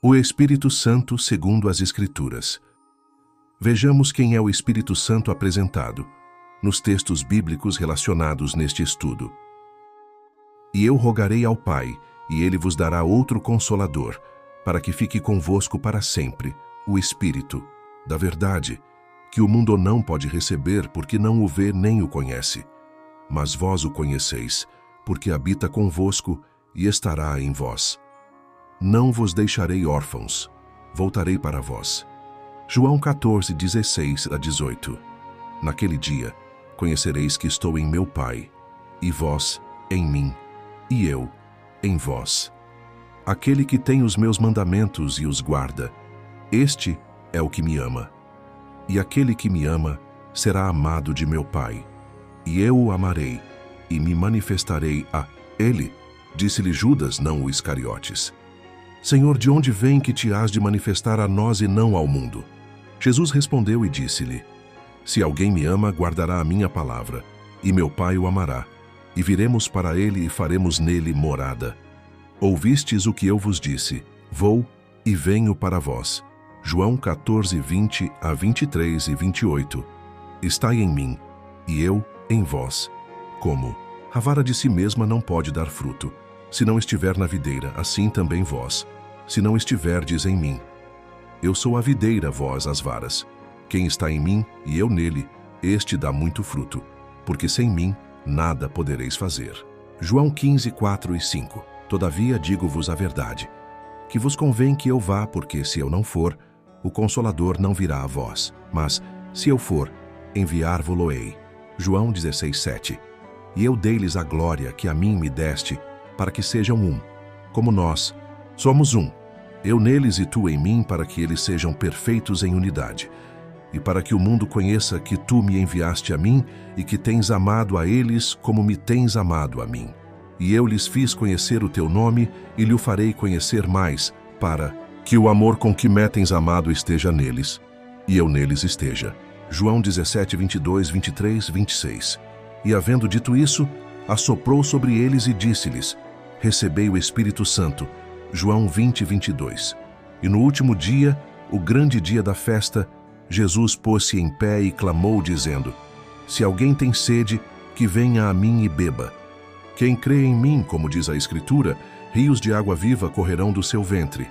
O Espírito Santo segundo as Escrituras. Vejamos quem é o Espírito Santo apresentado nos textos bíblicos relacionados neste estudo. E eu rogarei ao Pai, e ele vos dará outro Consolador, para que fique convosco para sempre, o Espírito da verdade, que o mundo não pode receber porque não o vê nem o conhece. Mas vós o conheceis, porque habita convosco e estará em vós. Não vos deixarei órfãos, voltarei para vós. João 14, 16 a 18. Naquele dia, conhecereis que estou em meu Pai, e vós em mim, e eu em vós. Aquele que tem os meus mandamentos e os guarda, este é o que me ama. E aquele que me ama será amado de meu Pai, e eu o amarei, e me manifestarei a ele. Disse-lhe Judas, não o Iscariotes: Senhor, de onde vem que te hás de manifestar a nós e não ao mundo? Jesus respondeu e disse-lhe: Se alguém me ama, guardará a minha palavra, e meu Pai o amará, e viremos para ele e faremos nele morada. Ouvistes o que eu vos disse: Vou e venho para vós. João 14, 20 a 23 e 28. Estai em mim, e eu em vós. Como a vara de si mesma não pode dar fruto, se não estiver na videira, assim também vós, se não estiverdes em mim. Eu sou a videira, vós as varas. Quem está em mim e eu nele, este dá muito fruto, porque sem mim nada podereis fazer. João 15, 4 e 5. Todavia digo-vos a verdade, que vos convém que eu vá, porque se eu não for, o Consolador não virá a vós, mas, se eu for, enviar-vo-lo-ei. João 16, 7. E eu dei-lhes a glória que a mim me deste, para que sejam um, como nós somos um, eu neles e tu em mim, para que eles sejam perfeitos em unidade, e para que o mundo conheça que tu me enviaste a mim e que tens amado a eles como me tens amado a mim. E eu lhes fiz conhecer o teu nome e lhe o farei conhecer mais, para que o amor com que me tens amado esteja neles, e eu neles esteja. João 17, 22, 23, 26. E havendo dito isso, assoprou sobre eles e disse-lhes: Recebei o Espírito Santo. João 20, 22. E no último dia, o grande dia da festa, Jesus pôs-se em pé e clamou, dizendo: Se alguém tem sede, que venha a mim e beba. Quem crê em mim, como diz a Escritura, rios de água viva correrão do seu ventre.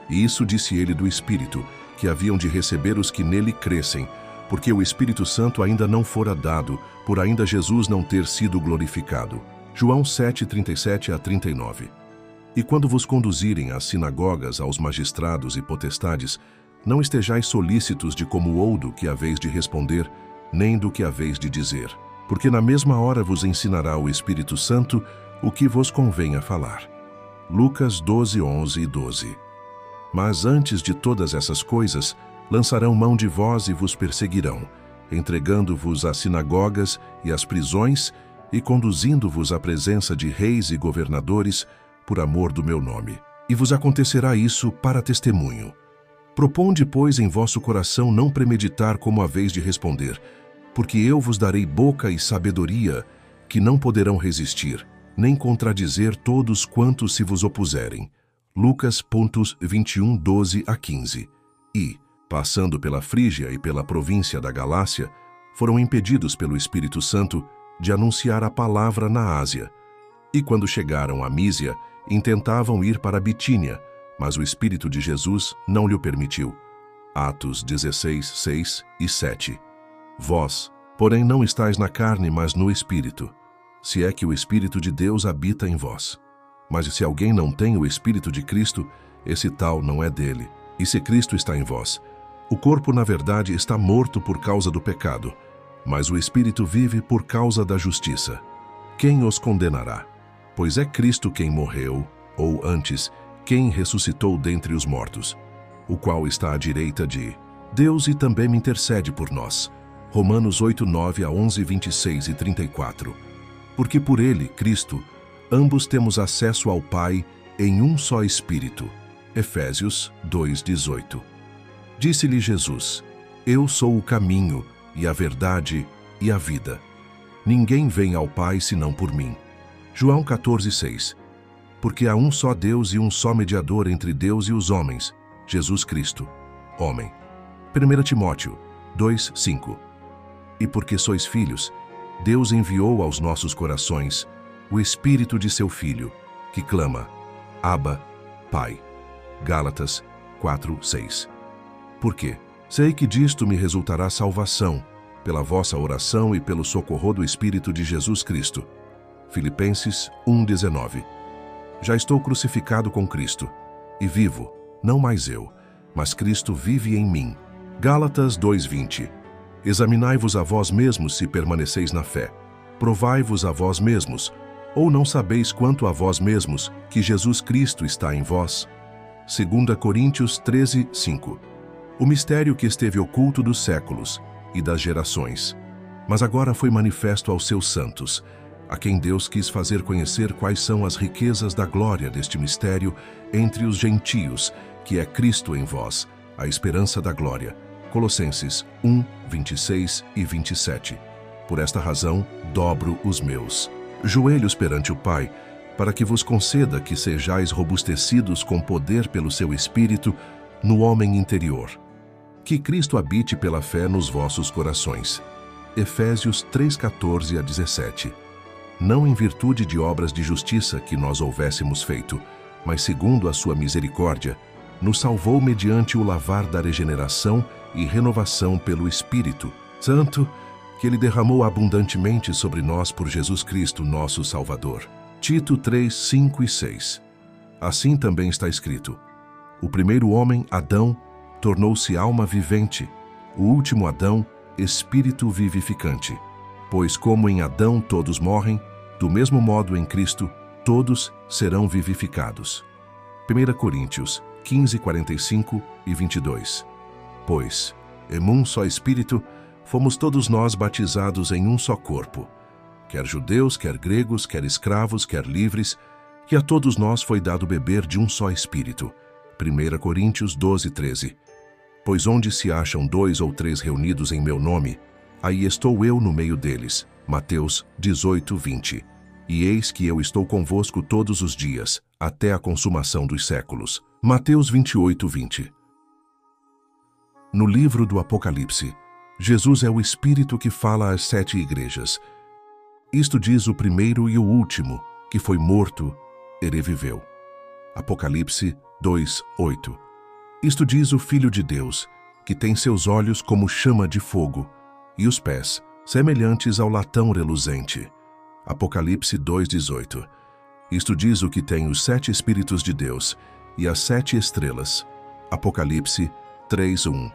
E isso disse ele do Espírito, que haviam de receber os que nele crescem, porque o Espírito Santo ainda não fora dado, por ainda Jesus não ter sido glorificado. João 7, 37 a 39. E quando vos conduzirem às sinagogas, aos magistrados e potestades, não estejais solícitos de como oudo que haveis de responder, nem do que haveis de dizer, porque na mesma hora vos ensinará o Espírito Santo o que vos convenha falar. Lucas 12, 11 e 12. Mas antes de todas essas coisas, lançarão mão de vós e vos perseguirão, entregando-vos às sinagogas e às prisões e conduzindo-vos à presença de reis e governadores, por amor do meu nome. E vos acontecerá isso para testemunho. Proponde, pois, em vosso coração não premeditar como haveis de responder, porque eu vos darei boca e sabedoria, que não poderão resistir, nem contradizer todos quantos se vos opuserem. Lucas 21, 12 a 15. E, passando pela Frígia e pela província da Galácia, foram impedidos pelo Espírito Santo de anunciar a palavra na Ásia. E quando chegaram a Mísia, intentavam ir para Bitínia, mas o Espírito de Jesus não lhe o permitiu. Atos 16, 6 e 7. Vós, porém, não estáis na carne, mas no Espírito, se é que o Espírito de Deus habita em vós. Mas se alguém não tem o Espírito de Cristo, esse tal não é dele. E se Cristo está em vós, o corpo, na verdade, está morto por causa do pecado, mas o Espírito vive por causa da justiça. Quem os condenará? Pois é Cristo quem morreu, ou antes, quem ressuscitou dentre os mortos, o qual está à direita de Deus e também me intercede por nós. Romanos 8, 9 a 11, 26 e 34. Porque por ele, Cristo, ambos temos acesso ao Pai em um só Espírito. Efésios 2, 18. Disse-lhe Jesus: Eu sou o caminho, e a verdade, e a vida. Ninguém vem ao Pai senão por mim. João 14, 6. Porque há um só Deus e um só mediador entre Deus e os homens, Jesus Cristo, homem. 1 Timóteo 2:5. E porque sois filhos, Deus enviou aos nossos corações o Espírito de seu Filho, que clama, Abba, Pai. Gálatas 4:6. Porque sei que disto me resultará salvação, pela vossa oração e pelo socorro do Espírito de Jesus Cristo. Filipenses 1:19. Já estou crucificado com Cristo, e vivo, não mais eu, mas Cristo vive em mim. Gálatas 2:20. Examinai-vos a vós mesmos se permaneceis na fé. Provai-vos a vós mesmos, ou não sabeis quanto a vós mesmos que Jesus Cristo está em vós? 2 Coríntios 13:5. O mistério que esteve oculto dos séculos e das gerações, mas agora foi manifesto aos seus santos, a quem Deus quis fazer conhecer quais são as riquezas da glória deste mistério entre os gentios, que é Cristo em vós, a esperança da glória. Colossenses 1:26 e 27. Por esta razão, dobro os meus joelhos perante o Pai, para que vos conceda que sejais robustecidos com poder pelo seu Espírito no homem interior. Que Cristo habite pela fé nos vossos corações. Efésios 3:14 a 17. Não em virtude de obras de justiça que nós houvéssemos feito, mas segundo a sua misericórdia, nos salvou mediante o lavar da regeneração e renovação pelo Espírito Santo, que Ele derramou abundantemente sobre nós por Jesus Cristo, nosso Salvador. Tito 3:5 e 6. Assim também está escrito: o primeiro homem, Adão, tornou-se alma vivente, o último Adão, espírito vivificante. Pois como em Adão todos morrem, do mesmo modo em Cristo todos serão vivificados. 1 Coríntios 15:45 e 22. Pois, em um só Espírito, fomos todos nós batizados em um só corpo, quer judeus, quer gregos, quer escravos, quer livres, que a todos nós foi dado beber de um só Espírito. 1 Coríntios 12:13. Pois onde se acham 2 ou 3 reunidos em meu nome, aí estou eu no meio deles. Mateus 18:20. E eis que eu estou convosco todos os dias, até a consumação dos séculos. Mateus 28:20. No livro do Apocalipse, Jesus é o Espírito que fala às 7 igrejas. Isto diz o primeiro e o último, que foi morto e reviveu. Apocalipse 2:8. Isto diz o Filho de Deus, que tem seus olhos como chama de fogo, e os pés semelhantes ao latão reluzente. Apocalipse 2:18. Isto diz o que tem os 7 Espíritos de Deus e as 7 estrelas. Apocalipse 3:1.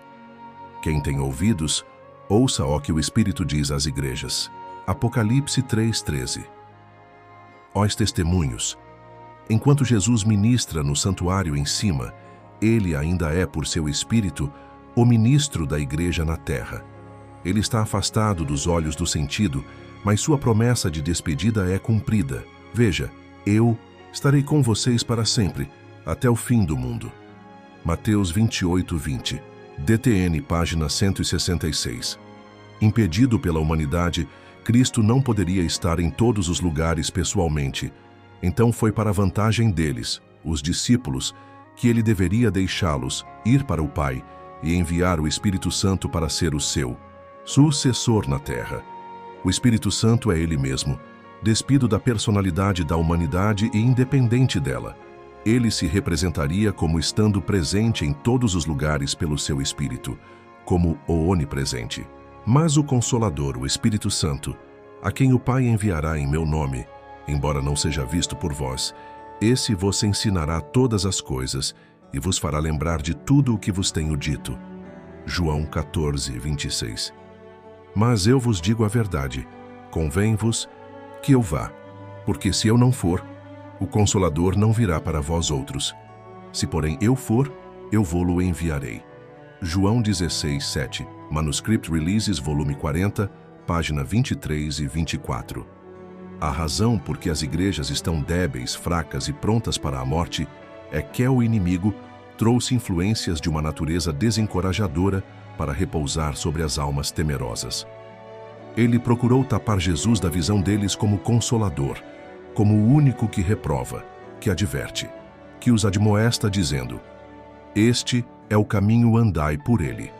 Quem tem ouvidos, ouça o que o Espírito diz às igrejas. Apocalipse 3:13. Os testemunhos. Enquanto Jesus ministra no santuário em cima, ele ainda é, por seu Espírito, o ministro da igreja na terra. Ele está afastado dos olhos do sentido, mas sua promessa de despedida é cumprida. Veja, eu estarei com vocês para sempre, até o fim do mundo. Mateus 28:20. DTN, página 166. Impedido pela humanidade, Cristo não poderia estar em todos os lugares pessoalmente. Então foi para a vantagem deles, os discípulos, que ele deveria deixá-los ir para o Pai e enviar o Espírito Santo para ser o seu sucessor na terra. O Espírito Santo é ele mesmo, despido da personalidade da humanidade e independente dela. Ele se representaria como estando presente em todos os lugares pelo seu Espírito, como o onipresente. Mas o Consolador, o Espírito Santo, a quem o Pai enviará em meu nome, embora não seja visto por vós, esse vos ensinará todas as coisas e vos fará lembrar de tudo o que vos tenho dito. João 14:26. Mas eu vos digo a verdade, convém-vos que eu vá, porque se eu não for, o Consolador não virá para vós outros. Se porém eu for, eu vô-lo enviarei. João 16:7, Manuscript Releases, volume 40, página 23 e 24. A razão por que as igrejas estão débeis, fracas e prontas para a morte é que o inimigo trouxe influências de uma natureza desencorajadora para repousar sobre as almas temerosas. Ele procurou tapar Jesus da visão deles como consolador, como o único que reprova, que adverte, que os admoesta dizendo: Este é o caminho, andai por ele.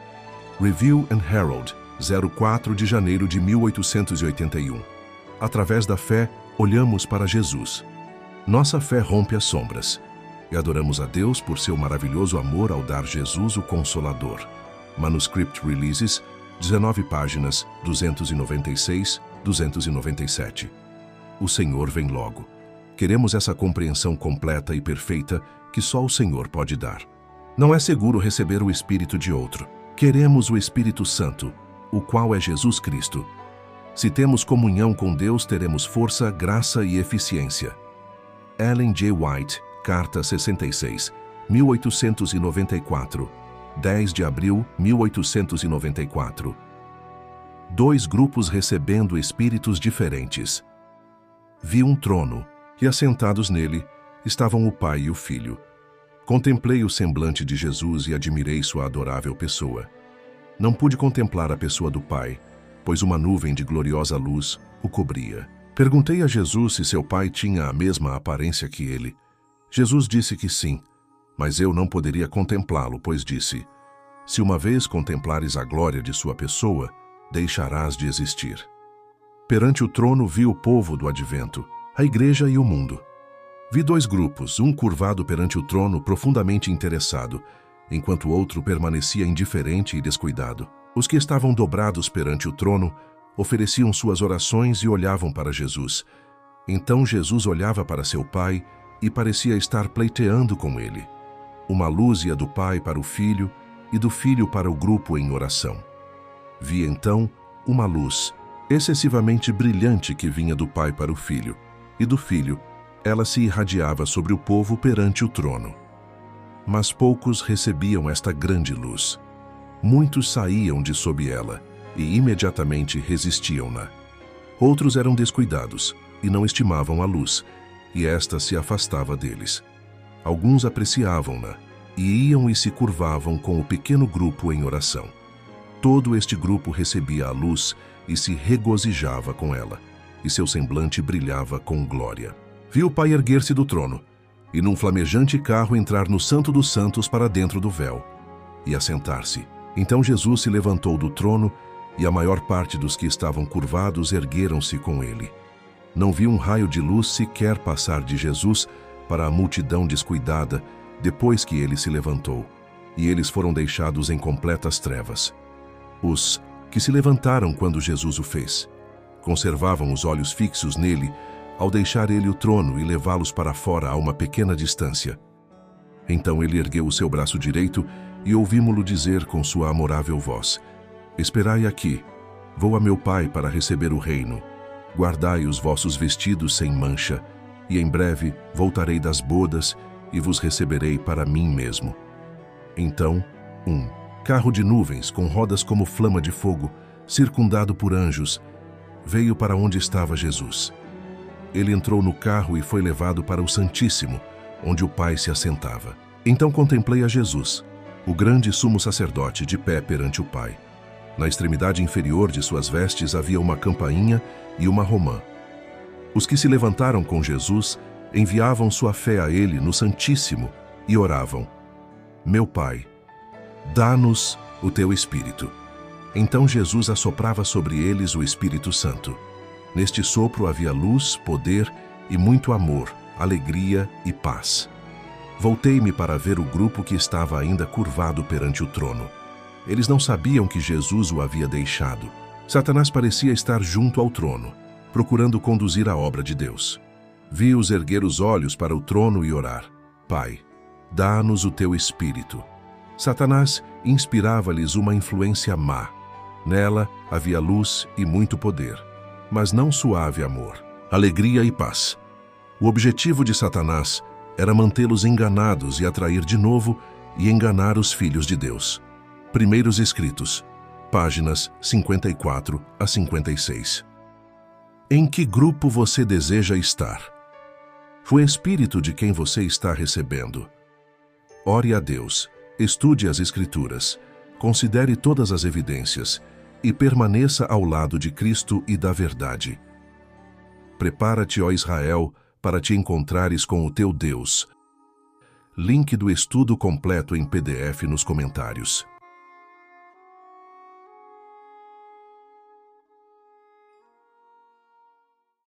Review and Herald, 04 de janeiro de 1881. Através da fé, olhamos para Jesus. Nossa fé rompe as sombras e adoramos a Deus por seu maravilhoso amor ao dar Jesus o Consolador. Manuscript Releases, 19 páginas, 296, 297. O Senhor vem logo. Queremos essa compreensão completa e perfeita que só o Senhor pode dar. Não é seguro receber o Espírito de outro. Queremos o Espírito Santo, o qual é Jesus Cristo. Se temos comunhão com Deus, teremos força, graça e eficiência. Ellen G. White, Carta 66, 1894, 10 de abril 1894. 2 grupos recebendo espíritos diferentes. Vi um trono, e assentados nele estavam o Pai e o Filho. Contemplei o semblante de Jesus e admirei sua adorável pessoa. Não pude contemplar a pessoa do Pai, pois uma nuvem de gloriosa luz o cobria. Perguntei a Jesus se seu Pai tinha a mesma aparência que ele. Jesus disse que sim, mas eu não poderia contemplá-lo, pois disse: Se uma vez contemplares a glória de sua pessoa, deixarás de existir. Perante o trono vi o povo do advento, a igreja e o mundo. Vi 2 grupos, um curvado perante o trono, profundamente interessado, enquanto o outro permanecia indiferente e descuidado. Os que estavam dobrados perante o trono ofereciam suas orações e olhavam para Jesus. Então Jesus olhava para seu Pai e parecia estar pleiteando com ele. Uma luz ia do Pai para o Filho e do Filho para o grupo em oração. Vi então uma luz excessivamente brilhante que vinha do Pai para o Filho, e do Filho ela se irradiava sobre o povo perante o trono. Mas poucos recebiam esta grande luz. Muitos saíam de sob ela e imediatamente resistiam-na. Outros eram descuidados e não estimavam a luz, e esta se afastava deles. Alguns apreciavam-na e iam e se curvavam com o pequeno grupo em oração. Todo este grupo recebia a luz e se regozijava com ela, e seu semblante brilhava com glória. Vi o Pai erguer-se do trono, e num flamejante carro entrar no Santo dos Santos para dentro do véu, e assentar-se. Então Jesus se levantou do trono, e a maior parte dos que estavam curvados ergueram-se com ele. Não vi um raio de luz sequer passar de Jesus para a multidão descuidada, depois que ele se levantou, e eles foram deixados em completas trevas. Os que se levantaram quando Jesus o fez conservavam os olhos fixos nele, ao deixar ele o trono e levá-los para fora a uma pequena distância. Então ele ergueu o seu braço direito e ouvimo-lo dizer com sua amorável voz: Esperai aqui, vou a meu Pai para receber o reino. Guardai os vossos vestidos sem mancha, e em breve voltarei das bodas e vos receberei para mim mesmo. Então, um carro de nuvens com rodas como flama de fogo, circundado por anjos, veio para onde estava Jesus. Ele entrou no carro e foi levado para o Santíssimo, onde o Pai se assentava. Então contemplei a Jesus, o grande sumo sacerdote, de pé perante o Pai. Na extremidade inferior de suas vestes havia uma campainha e uma romã. Os que se levantaram com Jesus enviavam sua fé a ele no Santíssimo e oravam: Meu Pai, dá-nos o teu Espírito. Então Jesus assoprava sobre eles o Espírito Santo. Neste sopro havia luz, poder e muito amor, alegria e paz. Voltei-me para ver o grupo que estava ainda curvado perante o trono. Eles não sabiam que Jesus o havia deixado. Satanás parecia estar junto ao trono, procurando conduzir a obra de Deus. Vi-os erguer os olhos para o trono e orar: Pai, dá-nos o teu Espírito. Satanás inspirava-lhes uma influência má. Nela havia luz e muito poder, mas não suave amor, alegria e paz. O objetivo de Satanás era mantê-los enganados e atrair de novo e enganar os filhos de Deus. Primeiros Escritos, páginas 54 a 56. Em que grupo você deseja estar? O Espírito de quem você está recebendo. Ore a Deus, estude as Escrituras, considere todas as evidências e permaneça ao lado de Cristo e da verdade. Prepara-te, ó Israel, para te encontrares com o teu Deus. Link do estudo completo em PDF nos comentários.